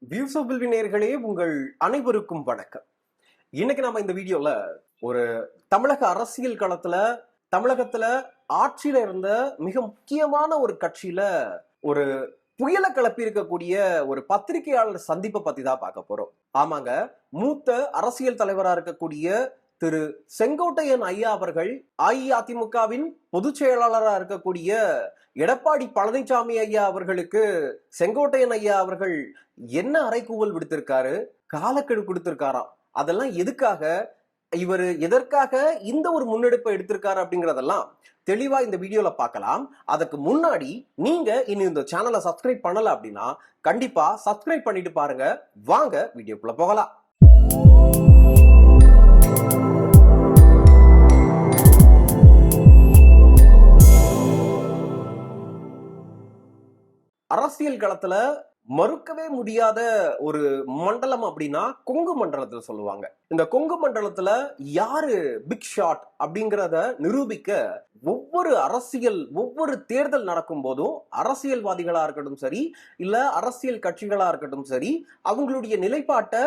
Views of பில்வி நேயர்களே, உங்கள் அனைவருக்கும் வணக்கம். இன்னைக்கு நம்ம இந்த வீடியோல ஒரு தமிழக அரசியல் களத்துல தமிழகத்துல ஆட்சியில இருந்த மிக முக்கியமான ஒரு கட்சியில ஒரு புயலை கிளப்பி இருக்கக்கூடிய ஒரு பத்திரிகையாளர் சந்திப்பை பத்தி தான் பார்க்க போறோம். ஆமாங்க, மூத்த அரசியல் தலைவரா இருக்கக்கூடிய திரு செங்கோட்டையன் ஐயா அவர்கள் அஇஅதிமுகவின் பொதுச் செயலாளராக இருக்கக்கூடிய எடப்பாடி பழனிசாமி ஐயா அவர்களுக்கு செங்கோட்டையன் ஐயா அவர்கள் என்ன அறைகூவல் விடுத்திருக்காரு, காலக்கெடு கொடுத்திருக்காராம். அதெல்லாம் எதுக்காக, இவர் எதற்காக இந்த ஒரு முன்னெடுப்பை எடுத்திருக்காரு அப்படிங்கறதெல்லாம் தெளிவா இந்த வீடியோல பார்க்கலாம். அதுக்கு முன்னாடி நீங்க இன்னும் இந்த சேனலை சப்ஸ்கிரைப் பண்ணல அப்படின்னா கண்டிப்பா சப்ஸ்கிரைப் பண்ணிட்டு பாருங்க. வாங்க வீடியோக்குள்ள போகலாம். அரசியல் களத்துல மறுக்கவே முடியாத ஒரு மண்டலம் அப்படின்னா கொங்கு மண்டலத்துல சொல்லுவாங்க. இந்த கொங்கு மண்டலத்துல யாரு பிக் ஷாட் அப்படிங்கிறத நிரூபிக்க ஒவ்வொரு தேர்தல் நடக்கும் போதும் அரசியல்வாதிகளா இருக்கட்டும் சரி, இல்ல அரசியல் கட்சிகளா இருக்கட்டும் சரி, அவங்களுடைய நிலைப்பாட்டை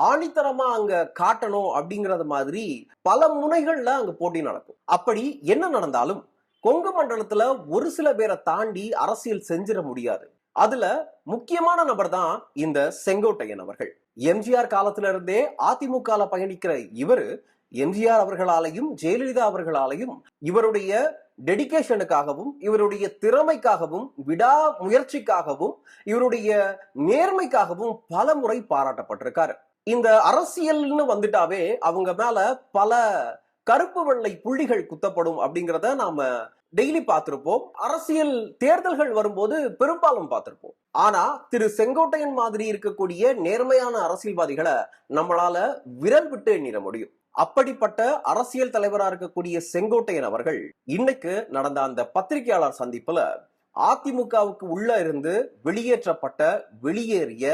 ஆணித்தரமா அங்க காட்டணும் அப்படிங்கறது மாதிரி பல முனைகள்ல அங்க போட்டி நடக்கும். அப்படி என்ன நடந்தாலும் கொங்கு மண்டலத்துல ஒரு சில பேரை தாண்டி அரசியல் செஞ்சிட முடியாது. அதுல முக்கியமான நபர் தான் இந்த செங்கோட்டையன் அவர்கள். எம்ஜிஆர் காலத்துல இருந்தே அதிமுக பயணிக்கிற இவரு எம்ஜிஆர் அவர்களாலையும் ஜெயலலிதா அவர்களாலையும் இவருடைய டெடிகேஷனுக்காகவும் இவருடைய திறமைக்காகவும் விடா முயற்சிக்காகவும் இவருடைய நேர்மைக்காகவும் பல முறை பாராட்டப்பட்டிருக்காரு. இந்த அரசியல்னு வந்துட்டாவே அவங்க மேல பல கருப்பு வெள்ளை புள்ளிகள் குத்தப்படும் அப்படிங்கிறத நாம டெய்லி பார்த்திருப்போம். அரசியல் தேர்தல்கள் வரும்போது பெரும்பாலும் பார்த்திருப்போம். ஆனா திரு செங்கோட்டையன் மாதிரி இருக்கக்கூடிய நேர்மையான அரசியல்வாதிகளை நம்மளால விரல் விட்டு எண்ணிட முடியும். அப்படிப்பட்ட அரசியல் தலைவரா இருக்கக்கூடிய செங்கோட்டையன் அவர்கள் இன்னைக்கு நடந்த அந்த பத்திரிகையாளர் சந்திப்புல அதிமுகவுக்கு உள்ள இருந்து வெளியேறிய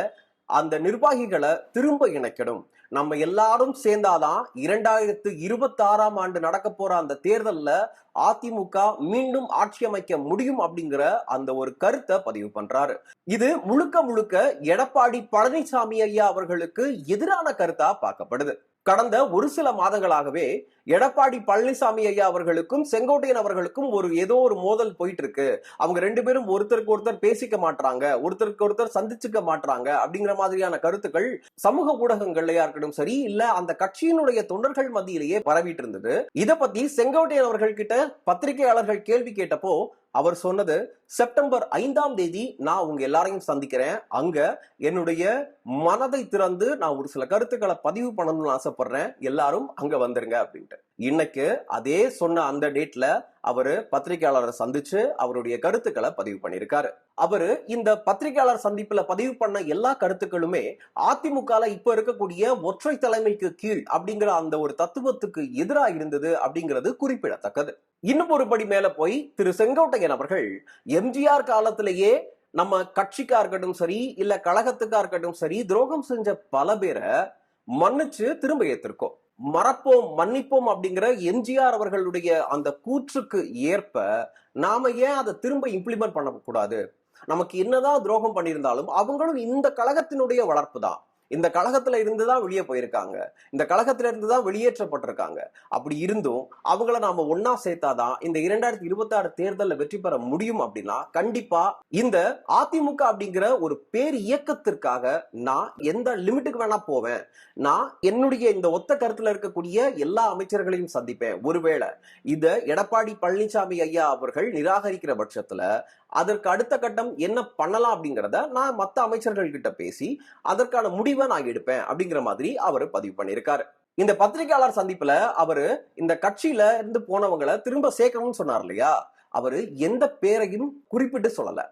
அந்த நிர்வாகிகளை திரும்ப இணைக்கணும், நம்ம எல்லாரும் சேர்ந்தாதான் 2026 ஆண்டு நடக்க போற அந்த தேர்தல்ல அதிமுக மீண்டும் ஆட்சி அமைக்க முடியும் அப்படிங்கிற அந்த ஒரு கருத்தை பதிவு பண்றாரு. இது முழுக்க எடப்பாடி பழனிசாமி ஐயா அவர்களுக்கு எதிரான கருத்தா பார்க்கப்படுது. கடந்த ஒரு சில மாதங்களாகவே எடப்பாடி பழனிசாமி ஐயா அவர்களுக்கும் செங்கோட்டையன் அவர்களுக்கும் ஏதோ ஒரு மோதல் போயிட்டு இருக்கு. அவங்க ரெண்டு பேரும் ஒருத்தருக்கு ஒருத்தர் பேசிக்க மாட்டாங்க, ஒருத்தருக்கு ஒருத்தர் சந்திச்சுக்க மாட்டாங்க அப்படிங்கிற மாதிரியான கருத்துக்கள் சமூக ஊடகங்கள்லயா இருக்கட்டும் சரி, இல்ல அந்த கட்சியினுடைய தொண்டர்கள் மத்தியிலேயே பரவிட்டு இருந்தது. இத பத்தி செங்கோட்டையன் அவர்கள் கிட்ட பத்திரிகையாளர்கள் கேள்வி கேட்டப்போ அவர் சொன்னது, செப்டம்பர் 5ஆம் தேதி நான் உங்க எல்லாரையும் சந்திக்கிறேன், அங்க என்னுடைய மனதை திறந்து நான் ஒரு சில கருத்துக்களை பதிவு பண்ணணும்னு ஆசைப்படுறேன், எல்லாரும் அங்க வந்துருங்க அப்படின்ட்டு. இன்னைக்கு அதே சொன்ன அந்த டேட்ல அவரு பத்திரிகையாளரை சந்திச்சு அவருடைய கருத்துக்களை பதிவு பண்ணியிருக்காரு. அவரு இந்த பத்திரிகையாளர் சந்திப்புல பதிவு பண்ண எல்லா கருத்துக்களுமே அதிமுக இப்ப இருக்கக்கூடிய ஒற்றை தலைமைக்கு கீழ் அப்படிங்கிற அந்த ஒரு தத்துவத்துக்கு எதிராக இருந்தது அப்படிங்கிறது குறிப்பிடத்தக்கது. இன்னும் ஒரு படி மேல போய் திரு செங்கோட்டையன் அவர்கள் எம்ஜிஆர் காலத்திலேயே நம்ம கட்சிக்கா இருக்கட்டும் சரி, இல்ல கழகத்துக்கா இருக்கட்டும் சரி, துரோகம் செஞ்ச பல பேரை மன்னிச்சு திரும்ப ஏத்திருக்கோம், மறப்போம் மன்னிப்போம் அப்படிங்கிற எம்ஜிஆர் அவர்களுடைய அந்த கூற்றுக்கு ஏற்ப நாம ஏன் அதை திரும்ப இம்ப்ளிமெண்ட் பண்ணக்கூடாது? நமக்கு என்னதான் துரோகம் பண்ணியிருந்தாலும் அவங்களும் இந்த கழகத்தினுடைய வளர்ப்பு தான், இந்த கழகத்துல இருந்துதான் வெளியே போயிருக்காங்க, இந்த கழகத்துல இருந்துதான் வெளியேற்றப்பட்டிருக்காங்க. அப்படி இருந்தும் அவங்கள நாம ஒன்னா சேர்த்தாதான் இந்த 2026 தேர்தலில் வெற்றி பெற முடியும். அப்படின்னா கண்டிப்பா இந்த அதிமுக அப்படிங்கிற ஒரு பேர் இயக்கத்திற்காக நான் எந்த லிமிட்டுக்கு வேணா போவேன், நான் என்னுடைய இந்த ஒத்த கருத்துல இருக்கக்கூடிய எல்லா அமைச்சர்களையும் சந்திப்பேன். ஒருவேளை இத எடப்பாடி பழனிசாமி ஐயா அவர்கள் நிராகரிக்கிற பட்சத்துல அதற்கு அடுத்த கட்டம் என்ன பண்ணலாம் அப்படிங்கிறத நான் மற்ற அமைச்சர்கள் கிட்ட பேசி அதற்கான முடிவை நான் எடுப்பேன் அப்படிங்கிற மாதிரி அவரு பதிவு பண்ணியிருக்காரு. இந்த பத்திரிகையாளர் சந்திப்புல அவரு இந்த கட்சியில இருந்து போனவங்களை திரும்ப சேர்க்கணும்னு சொன்னார் இல்லையா, அவரு எந்த பேரையும் குறிப்பிட்டு சொல்லல.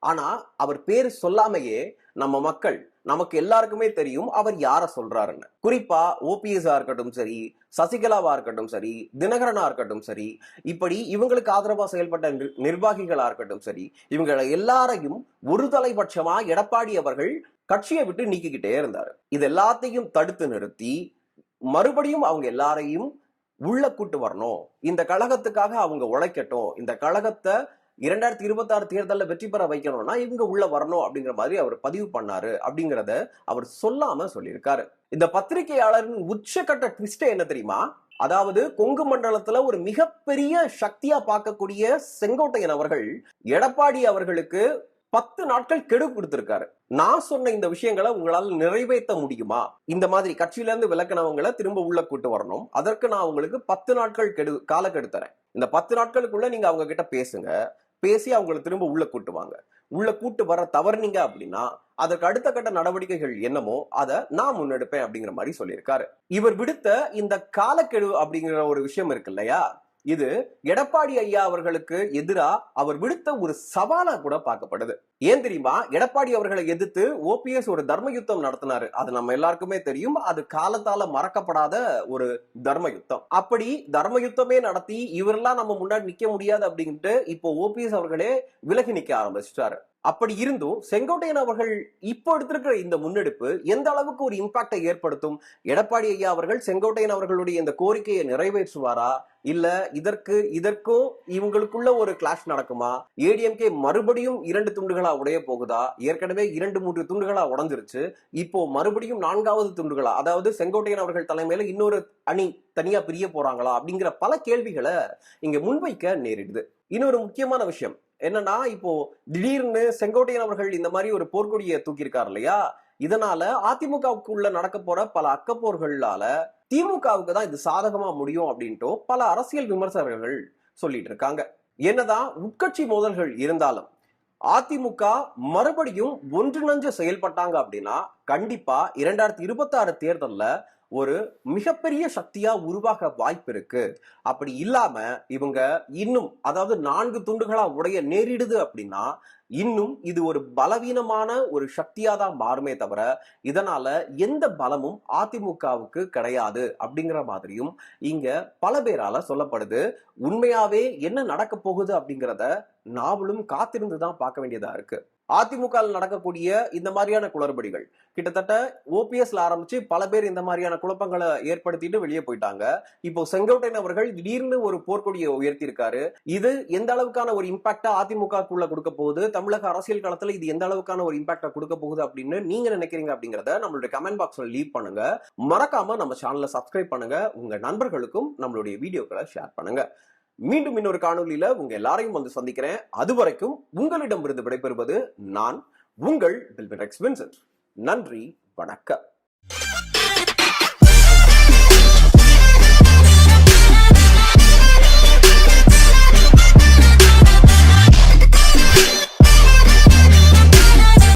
ஆனா அவர் பேரு சொல்லாமையே நம்ம மக்கள், நமக்கு எல்லாருக்குமே தெரியும் அவர் யார சொல்றாருன்னு. குறிப்பா ஓபிஎஸ் இருக்கட்டும் சரி, சசிகலாவா இருக்கட்டும் சரி, தினகரனா இருக்கட்டும் சரி, இப்படி இவங்களுக்கு ஆதரவா செயல்பட்ட நிர்வாகிகளா இருக்கட்டும் சரி, இவங்க எல்லாரையும் ஒரு தலைபட்சமா எடப்பாடி அவர்கள் கட்சியை விட்டு நீக்கிக்கிட்டே இருந்தாரு. இது எல்லாத்தையும் தடுத்து நிறுத்தி மறுபடியும் அவங்க எல்லாரையும் உள்ள கூட்டு வரணும், இந்த கழகத்துக்காக அவங்க உழைக்கட்டும், இந்த கழகத்தை 2026 தேர்தலில் வெற்றி பெற வைக்கணும்னா இவங்க உள்ள வரணும் அப்படிங்கிற மாதிரி அவர் பதிவு பண்ணாரு அப்படிங்கறத அவர் சொல்லாம சொல்லியிருக்காரு. இந்த பத்திரிகையாளரின் உச்சக்கட்ட ட்விஸ்ட் என்ன தெரியுமா? அதாவது கொங்கு மண்டலத்துல ஒரு மிகப்பெரிய சக்தியா பார்க்கக்கூடிய செங்கோட்டையன் அவர்கள் எடப்பாடி அவர்களுக்கு 10 நாட்கள் கெடு கொடுத்திருக்காரு. நான் சொன்ன இந்த விஷயங்களை உங்களால் நிறைவேற்ற முடியுமா? இந்த மாதிரி கட்சியில இருந்து விலக்கினவங்களை திரும்ப உள்ள கூட்டு வரணும். அதற்கு நான் உங்களுக்கு 10 நாட்கள் காலக்கெடு தரேன். இந்த 10 நாட்களுக்குள்ள நீங்க அவங்க கிட்ட பேசுங்க. பேசி அவங்களை திரும்ப உள்ள கூட்டு வாங்க. உள்ள கூட்டு வர தவறுனீங்க அப்படின்னா அதற்கு அடுத்த கட்ட நடவடிக்கைகள் என்னமோ அதை நான் முன்னெடுப்பேன் அப்படிங்கிற மாதிரி சொல்லியிருக்காரு. இவர் விடுத்த இந்த காலக்கெடு அப்படிங்கிற ஒரு விஷயம் இருக்கு இல்லையா, இது எடப்பாடி ஐயா அவர்களுக்கு எதிரா அவர் விடுத்த ஒரு சவாலா கூட பார்க்கப்படுது. ஏன் தெரியுமா? எடப்பாடி அவர்களை எதிர்த்து ஓபிஎஸ் ஒரு தர்ம யுத்தம் நடத்தினாரு. அது நம்ம எல்லாருக்குமே தெரியும். அது காலத்தால மறக்கப்படாத ஒரு தர்ம யுத்தம். அப்படி தர்ம யுத்தமே நடத்தி இவரெல்லாம் நம்ம முன்னாடி நிக்க முடியாது அப்படின்ட்டு இப்போ ஓபிஎஸ் அவர்களே விலகி நிக்க ஆரம்பிச்சிட்டாரு. அப்படி இருந்தும் செங்கோட்டையன் அவர்கள் இப்போ எடுத்திருக்கிற இந்த முன்னெடுப்பு எந்த அளவுக்கு ஒரு இம்பாக்டை ஏற்படுத்தும்? எடப்பாடி ஐயா அவர்கள் செங்கோட்டையன் அவர்களுடைய இந்த கோரிக்கையை நிறைவேற்றுவாரா? இல்ல இதற்கும் இவங்களுக்குள்ள ஒரு கிளாஷ் நடக்குமா? ஏடிஎம்கே மறுபடியும் 2 துண்டுகளா உடைய போகுதா? ஏற்கனவே 2-3 துண்டுகளா உடஞ்சிருச்சு. இப்போ மறுபடியும் 4வது துண்டுகளா, அதாவது செங்கோட்டையன் அவர்கள் தலைமையில இன்னொரு அணி தனியா பிரிய போறாங்களா அப்படிங்கிற பல கேள்விகளை இங்க முன்வைக்க நேரிடுது. இன்னொரு முக்கியமான விஷயம் என்னன்னா, இப்போ திடீர்னு செங்கோட்டையன் அவர்கள் இந்த மாதிரி ஒரு போர்க்கொடியை தூக்கியிருக்காரு இல்லையா, இதனால அதிமுகவுக்குள்ள நடக்க போற பல அக்கப்போர்களால திமுகவுக்கு தான் இது சாதகமா முடியும் அப்படின்ட்டு பல அரசியல் விமர்சகர்கள் சொல்லிட்டு இருக்காங்க. என்னதான் உட்கட்சி மோதல்கள் இருந்தாலும் அதிமுக மறுபடியும் ஒன்றிணைஞ்சு செயல்பட்டாங்க அப்படின்னா கண்டிப்பா 2026 தேர்தல்ல ஒரு மிகப்பெரிய சக்தியா உருவாக வாய்ப்பு இருக்கு. அப்படி இல்லாம இவங்க இன்னும், அதாவது 4 துண்டுகளா உடைய நேரிடுது அப்படின்னா இன்னும் இது ஒரு பலவீனமான ஒரு சக்தியா தான் மாறுமே தவிர இதனால எந்த பலமும் அதிமுகவுக்கு கிடையாது அப்படிங்கிற மாதிரியும் இங்க பல பேரால சொல்லப்படுது. உண்மையாவே என்ன நடக்க போகுது அப்படிங்கிறத நாவலும் காத்திருந்துதான் பார்க்க வேண்டியதா இருக்கு. அதிமுக நடக்கக்கூடிய இந்த மாதிரியான குளறுபடிகள் கிட்டத்தட்ட ஓபிஎஸ்ல ஆரம்பிச்சு பல பேர் இந்த மாதிரியான குழப்பங்களை ஏற்படுத்திட்டு வெளியே போயிட்டாங்க. இப்போ செங்கோட்டையன் அவர்கள் திடீர்னு ஒரு போர்க்கொடியை உயர்த்தி இருக்காரு. இது எந்த அளவுக்கான ஒரு இம்பாக்டா அதிமுகக்குள்ள கொடுக்க போகுது, தமிழக அரசியல் களத்துல இது எந்த அளவுக்கான ஒரு இம்பாக்டா கொடுக்க போகுது அப்படின்னு நீங்க நினைக்கிறீங்க அப்படிங்கறத நம்மளுடைய கமெண்ட் பாக்ஸ்ல லீவ் பண்ணுங்க. மறக்காம நம்ம சேனலை சப்ஸ்கிரைப் பண்ணுங்க. உங்க நண்பர்களுக்கும் நம்மளுடைய வீடியோக்களை ஷேர் பண்ணுங்க. மீண்டும் இன்னொரு காணொலியில உங்க எல்லாரையும் வந்து சந்திக்கிறேன். அதுவரைக்கும் உங்களிடமிருந்து விடைபெறுவது நான் உங்கள் வில்வின் எக்ஸ் வின்சென்ட். நன்றி, வணக்கம்.